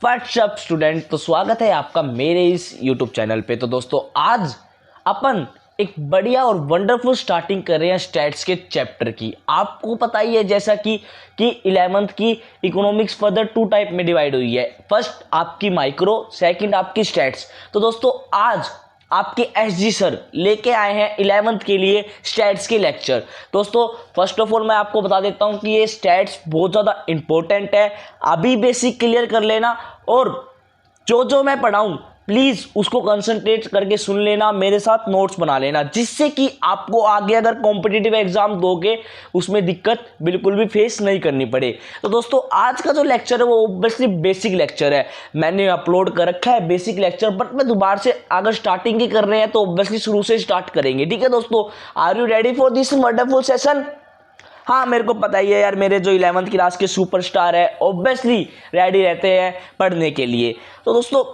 WhatsApp student, तो स्वागत है आपका मेरे इस यूट्यूब चैनल पे। तो दोस्तों आज अपन एक बढ़िया और वंडरफुल स्टार्टिंग कर रहे हैं स्टैट्स के चैप्टर की। आपको पता ही है जैसा कि 11th की इकोनॉमिक्स फर्दर 2 टाइप में डिवाइड हुई है। फर्स्ट आपकी माइक्रो, सेकंड आपकी स्टैट्स। तो दोस्तों आज आपके एसजी सर लेके आए हैं 11th के लिए स्टैट्स के लेक्चर। दोस्तों फर्स्ट ऑफ ऑल मैं आपको बता देता हूं कि ये स्टैट्स बहुत ज़्यादा इंपॉर्टेंट है, अभी बेसिक क्लियर कर लेना और जो मैं पढ़ाऊं प्लीज़ उसको कंसंट्रेट करके सुन लेना, मेरे साथ नोट्स बना लेना, जिससे कि आपको आगे अगर कॉम्पिटिटिव एग्जाम दोगे उसमें दिक्कत बिल्कुल भी फेस नहीं करनी पड़े। तो दोस्तों आज का जो लेक्चर है वो ऑब्वियसली बेसिक लेक्चर है, मैंने अपलोड कर रखा है बेसिक लेक्चर, बट मैं दोबारा से अगर स्टार्टिंग ही कर रहे हैं तो ऑब्वियसली शुरू से स्टार्ट करेंगे। ठीक है दोस्तों, are you ready for this wonderful session? हाँ, मेरे को पता ही है यार, मेरे जो 11th क्लास के सुपरस्टार है ऑब्वियसली रेडी रहते हैं पढ़ने के लिए। तो दोस्तों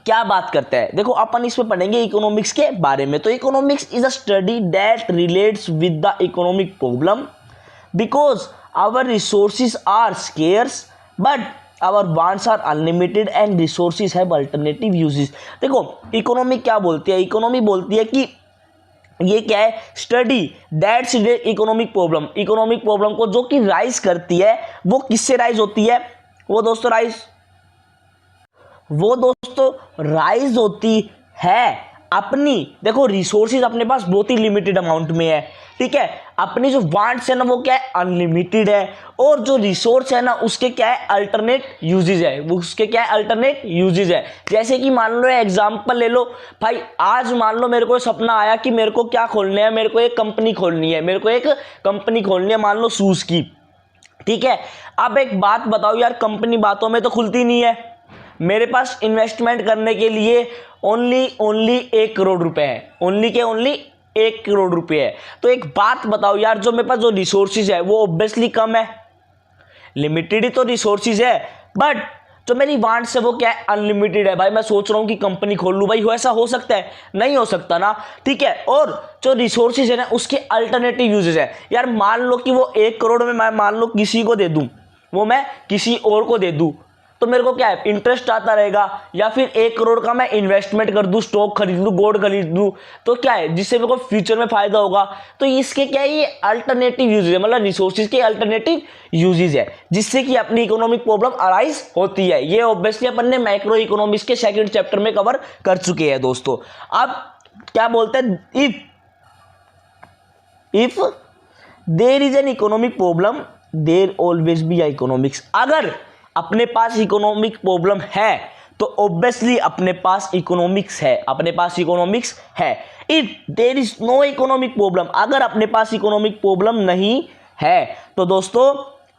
क्या बात करते हैं, देखो अपन इसमें पढ़ेंगे इकोनॉमिक्स के बारे में। तो economics is a study that relates with the economic problem because our resources are scarce but our wants are unlimited and resources have alternative uses. देखो इकोनॉमिक क्या बोलती है, इकोनॉमी बोलती है कि ये क्या है, स्टडी दैट्स इकोनॉमिक प्रॉब्लम को जो कि राइज करती है। वो किससे राइज होती है? वो दोस्तों राइज होती है अपनी, देखो रिसोर्सेज अपने पास बहुत ही लिमिटेड अमाउंट में है, ठीक है। अपनी जो वांट्स है ना वो क्या है, अनलिमिटेड है, और जो रिसोर्स है ना उसके क्या है, अल्टरनेट यूजेज है। वो उसके क्या है, अल्टरनेट यूजेज है। जैसे कि मान लो एग्जांपल ले लो भाई, आज मान लो मेरे को सपना आया कि मेरे को क्या खोलना है, मेरे को एक कंपनी खोलनी है, मान लो शूज की, ठीक है। अब एक बात बताओ यार, कंपनी बातों में तो खुलती नहीं है। मेरे पास इन्वेस्टमेंट करने के लिए ओनली 1 करोड़ रुपए है, ओनली 1 करोड़ रुपए है। तो एक बात बताओ यार, जो मेरे पास जो रिसोर्सेज है वो ऑब्वियसली कम है, लिमिटेड ही तो रिसोर्सेज है, बट जो मेरी वांट्स है वो क्या है, अनलिमिटेड है। भाई मैं सोच रहा हूं कि कंपनी खोल लूं, भाई ऐसा हो सकता है? नहीं हो सकता ना, ठीक है। और जो रिसोर्सेज है ना उसके अल्टरनेटिव यूजेस है। यार मान लो कि वो 1 करोड़ में मैं मान लो किसी को दे दूं, वो मैं किसी और को दे दूं, तो मेरे को क्या है, इंटरेस्ट आता रहेगा। या फिर 1 करोड़ का मैं इन्वेस्टमेंट कर दूं, स्टॉक खरीद लूं, गोल्ड खरीद लूं, तो क्या है, जिससे मेरे को फ्यूचर में फायदा होगा। तो इसके क्या है, ये अल्टरनेटिव यूजेज है, मतलब रिसोर्सेज के अल्टरनेटिव यूजेज है, जिससे कि अपनी इकोनॉमिक प्रॉब्लम अराइज होती है। ये ऑब्वियसली अपन ने माइक्रो इकोनॉमिक्स के सेकंड चैप्टर में कवर कर चुके हैं दोस्तों। अब क्या बोलते हैं, if there is an economic problem there always be economics. अगर अपने पास इकोनॉमिक प्रॉब्लम है तो ऑब्वियसली अपने पास इकोनॉमिक्स है, if there is no economic problem, अगर अपने पास इकोनॉमिक प्रॉब्लम नहीं है तो दोस्तों,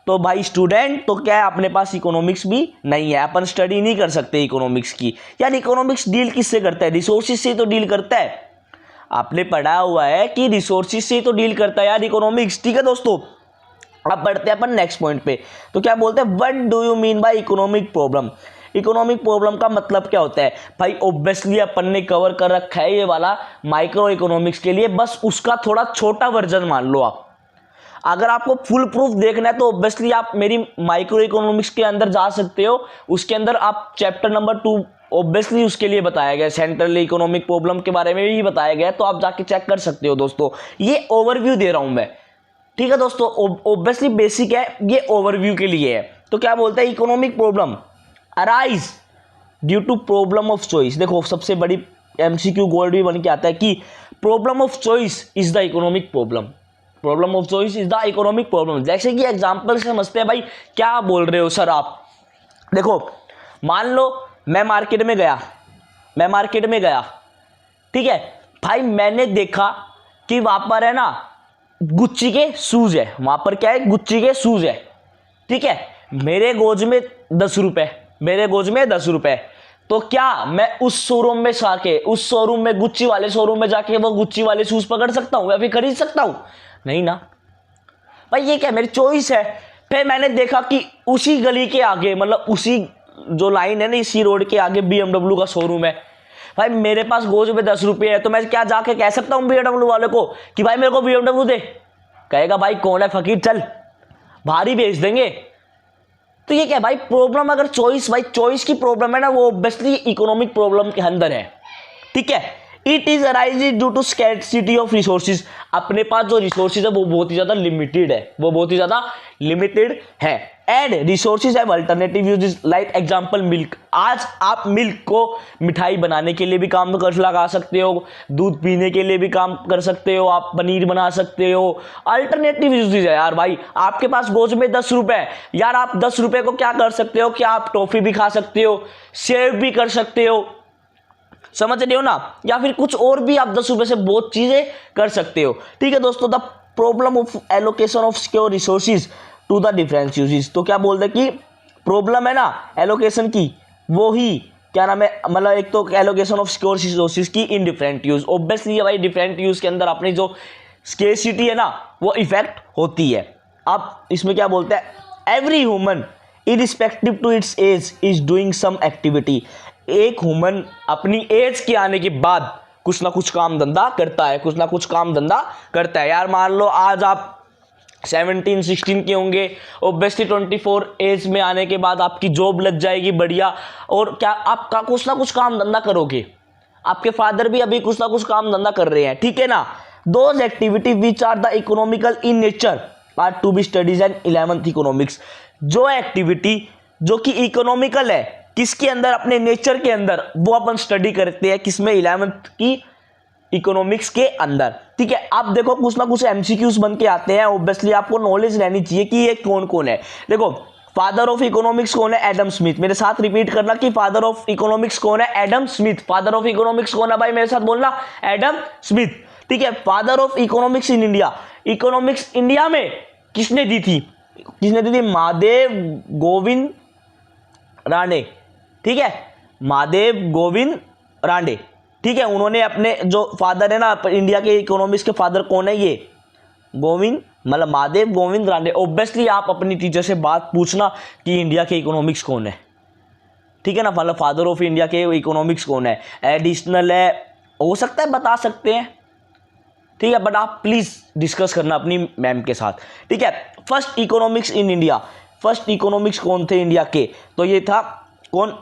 तो भाई स्टूडेंट, तो क्या है, अपने पास इकोनॉमिक्स भी नहीं है, अपन स्टडी नहीं कर सकते इकोनॉमिक्स की। यार इकोनॉमिक्स डील किससे करता है? रिसोर्सेज से तो डील करता है। आपने पढ़ा हुआ है कि रिसोर्सेज से तो डील करता है यार इकोनॉमिक्स, ठीक है दोस्तों। अब बढ़ते हैं अपन नेक्स्ट पॉइंट पे। तो क्या बोलते हैं, what do you mean by economic problem? Economic problem का मतलब क्या होता है? भाई ऑब्वियसली अपन ने कवर कर रखा है ये वाला माइक्रो इकोनॉमिक्स के लिए, बस उसका थोड़ा छोटा वर्जन मान लो आप। अगर आपको फुल प्रूफ देखना है तो ऑब्वियसली आप मेरी माइक्रो इकोनॉमिक्स के अंदर जा सकते हो, उसके अंदर आप चैप्टर नंबर 2 ऑब्वियसली उसके लिए बताया गया, सेंट्रल इकोनॉमिक प्रॉब्लम के बारे में भी बताया गया, तो आप जाके चेक कर सकते हो दोस्तों। ये ओवरव्यू दे रहा हूं मैं, ठीक है दोस्तों, ऑब्वियसली बेसिक है, ये ओवरव्यू के लिए है। तो क्या बोलते हैं, economic problem arise due to problem of choice. देखो सबसे बड़ी एमसीक्यू गोल्ड भी बन के आता है कि problem of choice is the economic problem. जैसे कि एग्जांपल से समझते हैं, भाई क्या बोल रहे हो सर आप? देखो मान लो मैं मार्केट में गया, ठीक है भाई, मैंने देखा कि वहां पर है ना गुच्ची के शूज है, वहां पर क्या है, गुच्ची के शूज है, ठीक है। मेरे गोज में 10 रुपए, तो क्या मैं उस शोरूम में गुच्ची वाले शोरूम में जाके वो गुच्ची वाले शूज पकड़ सकता हूं या फिर खरीद सकता हूं? नहीं ना भाई, ये क्या मेरी चॉइस है। फिर मैंने देखा कि उसी गली के आगे, मतलब उसी जो लाइन है ना, इसी रोड के आगे BMW का शोरूम है। भाई मेरे पास गोज में 10 रुपये है, तो मैं क्या जाके कह सकता हूँ BMW वाले को कि भाई मेरे को BMW दे? कहेगा भाई कौन है फकीर, चल भारी बेच देंगे, तो ये क्या है भाई, प्रॉब्लम अगर चॉइस, भाई चॉइस की प्रॉब्लम है ना, वो ऑब्वियसली इकोनॉमिक प्रॉब्लम के अंदर है, ठीक है। It is arise due to scarcity of resources, अपने पास जो रिसोर्सेज है वो बहुत ही ज्यादा लिमिटेड है, वो बहुत ही ज्यादा लिमिटेड है। And resources have alternative uses, like example milk. आज आप मिल्क को मिठाई बनाने के लिए भी काम कर लगा सकते हो, दूध पीने के लिए भी काम कर सकते हो, आप पनीर बना सकते हो, अल्टरनेटिव यूजेस है यार। भाई आपके पास गोज में 10 रुपए, यार आप 10 रुपए को क्या कर सकते हो कि आप टॉफी भी खा सकते हो, सेव भी कर सकते हो, समझ रहे हो ना, या फिर कुछ और भी आप 10 रुपए से बहुत चीजें कर सकते हो, ठीक है दोस्तों। The problem of allocation of scarce resources to the different uses, तो क्या बोलते हैं कि प्रॉब्लम है ना एलोकेशन की, वो ही क्या नाम है, मतलब एक तो एलोकेशन ऑफ स्क्योर रिसोर्सेज की इन डिफरेंट यूज। ऑब्वियसली भाई डिफरेंट यूज के अंदर अपनी जो स्केर्सिटी है ना वो इफेक्ट होती है। अब इसमें क्या बोलते हैं, every human irrespective to its age is doing some activity, एक ह्यूमन अपनी एज के आने के बाद कुछ ना कुछ काम धंधा करता है, कुछ ना कुछ काम धंधा करता है। यार मान लो आज आप 17-16 के होंगे, ऑब्वियसली 24 एज में आने के बाद आपकी जॉब लग जाएगी बढ़िया, और क्या आपका कुछ ना कुछ काम धंधा करोगे। आपके फादर भी अभी कुछ ना कुछ काम धंधा कर रहे हैं, ठीक है ना। Those activity which are the economical in nature are to be studies and 11th economics, जो एक्टिविटी जो कि इकोनॉमिकल है किसके अंदर, अपने नेचर के अंदर, वो अपन स्टडी करते हैं किसमें, 11th की इकोनॉमिक्स के अंदर, ठीक है। आप देखो कुछ ना कुछ एमसीक्यूज बन के आते हैं, ऑब्वियसली आपको नॉलेज रहनी चाहिए कि ये कौन कौन है। देखो फादर ऑफ इकोनॉमिक्स कौन है, एडम स्मिथ। मेरे साथ रिपीट करना कि फादर ऑफ इकोनॉमिक्स कौन है, Adam Smith. Father of economics कौन है भाई, मेरे साथ बोलना, एडम स्मिथ, ठीक है। Father of economics in India, economics India में किसने दी थी, किसने दी थी, महादेव गोविंद राणे, ठीक है, महादेव गोविंद राणे, ठीक है। उन्होंने अपने जो फादर है ना इंडिया के इकोनॉमिक्स के फादर कौन है, ये गोविंद, मतलब महादेव गोविंद राणे। ऑब्वियसली आप अपनी टीचर से बात पूछना कि इंडिया के इकोनॉमिक्स कौन है, ठीक है ना, मतलब फादर ऑफ इंडिया के इकोनॉमिक्स कौन है। एडिशनल है, हो सकता है बता सकते हैं, ठीक है, बट आप प्लीज डिस्कस करना अपनी मैम के साथ, ठीक है। First economics in India, first economics कौन थे इंडिया के, तो ये था कौन,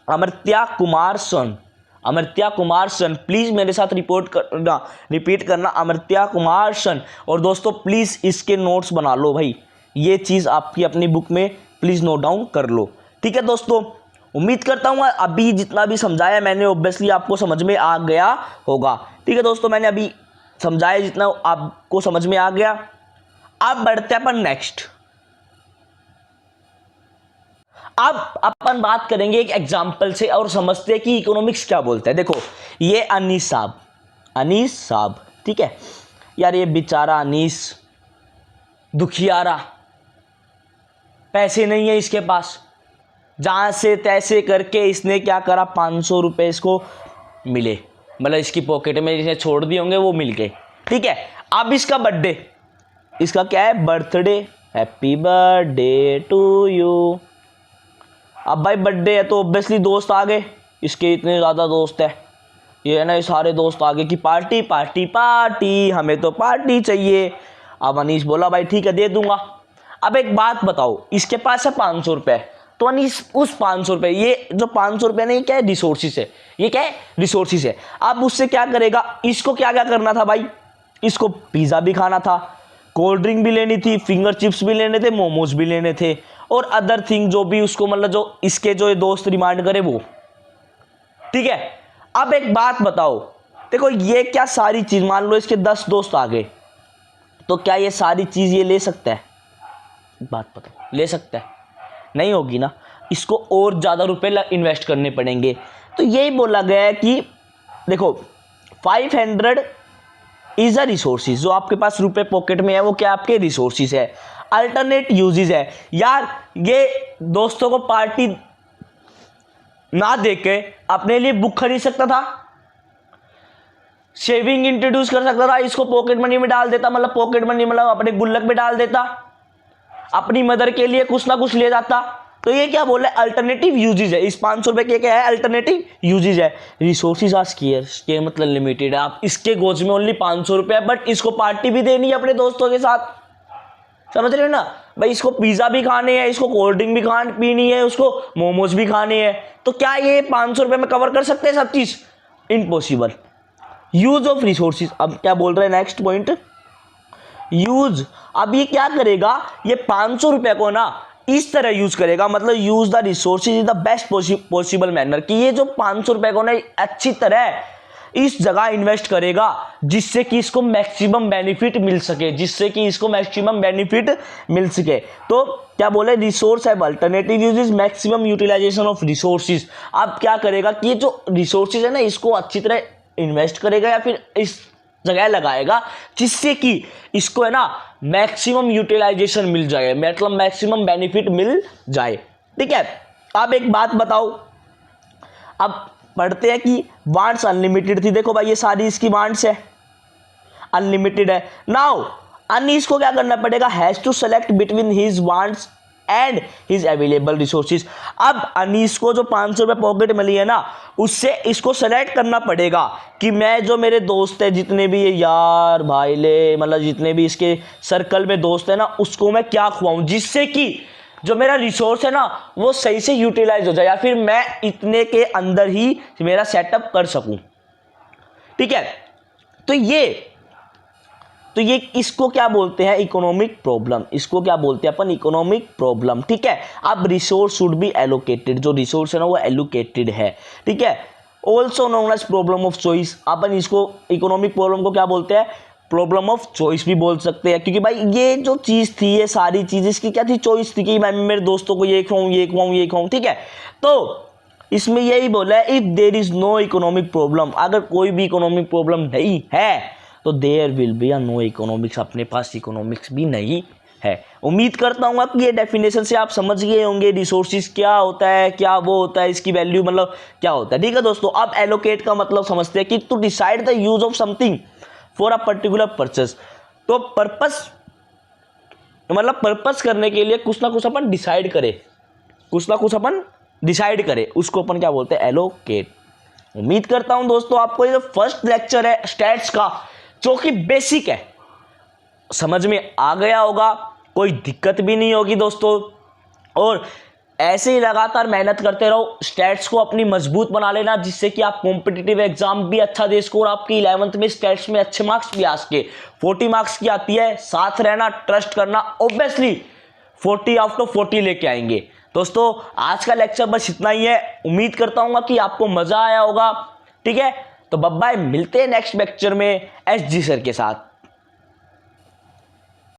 अमर्त्य कुमार सेन, अमर्त्य कुमार सेन। प्लीज मेरे साथ रिपीट करना, अमर्त्य कुमार सेन। और दोस्तों प्लीज इसके नोट्स बना लो भाई, ये चीज आपकी अपनी बुक में प्लीज नोट डाउन कर लो, ठीक है दोस्तों। उम्मीद करता हूँ अभी जितना भी समझाया मैंने ऑब्वियसली आपको समझ में आ गया होगा, ठीक है दोस्तों। मैंने अभी समझाया जितना आपको समझ में आ गया। अब बढ़ते हैं अपन नेक्स्ट। अब अपन बात करेंगे एक एग्जाम्पल से और समझते हैं कि इकोनॉमिक्स क्या बोलता है। देखो ये अनीस साहब, ठीक है यार, ये बेचारा अनीस दुखियारा, पैसे नहीं है इसके पास, जहां से तैसे करके इसने क्या करा, 500 रुपये इसको मिले, मतलब इसकी पॉकेट में जिसने छोड़ दिए होंगे वो मिल गए, ठीक है। अब इसका बर्थडे, इसका क्या है, birthday, happy birthday to you. अब भाई बर्थडे है तो ऑब्वियसली दोस्त आ गए, इसके इतने ज़्यादा दोस्त है, ये है ना, ये सारे दोस्त आ गए कि पार्टी पार्टी पार्टी, हमें तो पार्टी चाहिए। अब अनीस बोला भाई ठीक है दे दूंगा। अब एक बात बताओ, इसके पास है 500 रुपये, तो अनीस उस 500 रुपये, ये जो 500 रुपये ना ये क्या है, रिसोर्सिस है, ये क्या है, रिसोर्सिस है। अब उससे क्या करेगा, इसको क्या क्या करना था भाई, इसको पिज़्ज़ा भी खाना था, कोल्ड ड्रिंक भी लेनी थी, फिंगर चिप्स भी लेने थे, मोमोज भी लेने थे, और अदर थिंग जो भी उसको मतलब जो इसके जो दोस्त डिमांड करे वो, ठीक है। अब एक बात बताओ, देखो ये क्या सारी चीज, मान लो इसके 10 दोस्त आ गए, तो क्या ये सारी चीज ये ले सकता है, बात बताओ, ले सकता है, नहीं होगी ना, इसको और ज्यादा रुपए इन्वेस्ट करने पड़ेंगे। तो यही बोला गया है कि देखो 500 इज अ रिसोर्सिस, जो आपके पास रुपए पॉकेट में है वो क्या आपके रिसोर्सिस है। अल्टरनेट यूजेस है, यार ये दोस्तों को पार्टी ना देके अपने लिए बुक खरीद सकता था, शेविंग इंट्रोड्यूस कर सकता था, इसको पॉकेट मनी में डाल देता, मतलब पॉकेट मनी मतलब अपने गुल्लक में डाल देता, अपनी मदर के लिए कुछ ना कुछ ले जाता। तो ये क्या बोल रहा है, अल्टरनेटिव यूजेज है, इस 500 रुपए के क्या है, अल्टरनेटिव यूजेज है। रिसोर्सेज आर स्केर्स, के मतलब लिमिटेड है, आप इसके गोज में ओनली 500 रुपए है, बट इसको पार्टी भी देनी है अपने दोस्तों के साथ, समझ रहे हो ना, भाई इसको पिज़्ज़ा भी खाने हैं, इसको कोल्ड ड्रिंक भी पीनी है, उसको मोमोज भी खाने हैं, तो क्या ये 500 रुपये में कवर कर सकते हैं सब चीज़? इम्पॉसिबल। यूज ऑफ रिसोर्सिस, अब क्या बोल रहे हैं नेक्स्ट पॉइंट, यूज। अब ये क्या करेगा, ये 500 रुपये को ना इस तरह यूज करेगा, मतलब use the resources in the best possible manner, कि ये जो 500 रुपये को ना अच्छी तरह इस जगह इन्वेस्ट करेगा जिससे कि इसको मैक्सिमम बेनिफिट मिल सके, तो क्या बोले, रिसोर्स है alternative uses, maximum utilization of resources. अब क्या करेगा कि ये जो रिसोर्सेज है ना इसको अच्छी तरह इन्वेस्ट करेगा या फिर इस जगह लगाएगा जिससे कि इसको है ना मैक्सिमम यूटिलाइजेशन मिल जाए, मतलब मैक्सिमम बेनिफिट मिल जाए। ठीक है, अब एक बात बताओ, अब पढ़ते हैं कि वांट्स अनलिमिटेड थी। देखो भाई ये सारी इसकी वांट्स है, अनलिमिटेड है। नाउ अनीस को क्या करना पड़ेगा, has to select between his wants and his available resources. अब अनीस को जो 500 रुपये पॉकेट मिली है ना उससे इसको सेलेक्ट करना पड़ेगा कि मैं जो मेरे दोस्त है जितने भी ये यार भाई ले, मतलब जितने भी इसके सर्कल में दोस्त है ना उसको मैं क्या खुआऊं जिससे कि जो मेरा रिसोर्स है ना वो सही से यूटिलाइज हो जाए या फिर मैं इतने के अंदर ही मेरा सेटअप कर सकूं। ठीक है, तो ये इसको क्या बोलते हैं, इकोनॉमिक प्रॉब्लम। इसको क्या बोलते हैं अपन, इकोनॉमिक प्रॉब्लम। ठीक है, अब रिसोर्स शुड बी एलोकेटेड, जो रिसोर्स है ना वो एलोकेटेड है। ठीक है, also known as problem of choice. अपन इसको इकोनॉमिक प्रॉब्लम को क्या बोलते हैं, प्रॉब्लम ऑफ चॉइस भी बोल सकते हैं, क्योंकि भाई ये जो चीज़ थी, ये सारी चीज़ इसकी क्या थी, चॉइस थी कि मैं मेरे दोस्तों को ये खुआऊं। ठीक है, तो इसमें यही बोला है if there is no economic problem, अगर कोई भी इकोनॉमिक प्रॉब्लम नहीं है तो there will be no economics, अपने पास इकोनॉमिक्स भी नहीं है। उम्मीद करता हूँ कि ये डेफिनेशन से आप समझ गए होंगे रिसोर्सेज क्या होता है, क्या वो होता है, इसकी वैल्यू मतलब क्या होता है। ठीक है दोस्तों, अब एलोकेट का मतलब समझते हैं कि to decide the use of something for a particular purpose. तो पर्पस मतलब पर्पस करने के लिए कुछ ना कुछ अपन डिसाइड करें, उसको अपन क्या बोलते हैं, एलोकेट। उम्मीद करता हूं दोस्तों आपको ये जो फर्स्ट लेक्चर है स्टैट्स का, जो कि बेसिक है, समझ में आ गया होगा, कोई दिक्कत भी नहीं होगी दोस्तों। और ऐसे ही लगातार मेहनत करते रहो, स्टैट्स को अपनी मजबूत बना लेना जिससे कि आप कॉम्पिटिटिव एग्जाम भी अच्छा दे सको और आपकी 11th में स्टैट्स में अच्छे मार्क्स भी आ सके। 40 मार्क्स की आती है, साथ रहना, ट्रस्ट करना, ऑब्वियसली 40 आउट ऑफ 40 लेके आएंगे। दोस्तों आज का लेक्चर बस इतना ही है, उम्मीद करता हूँ कि आपको मजा आया होगा। ठीक है, तो बाय बाय, मिलते हैं नेक्स्ट लेक्चर में एसजी सर के साथ।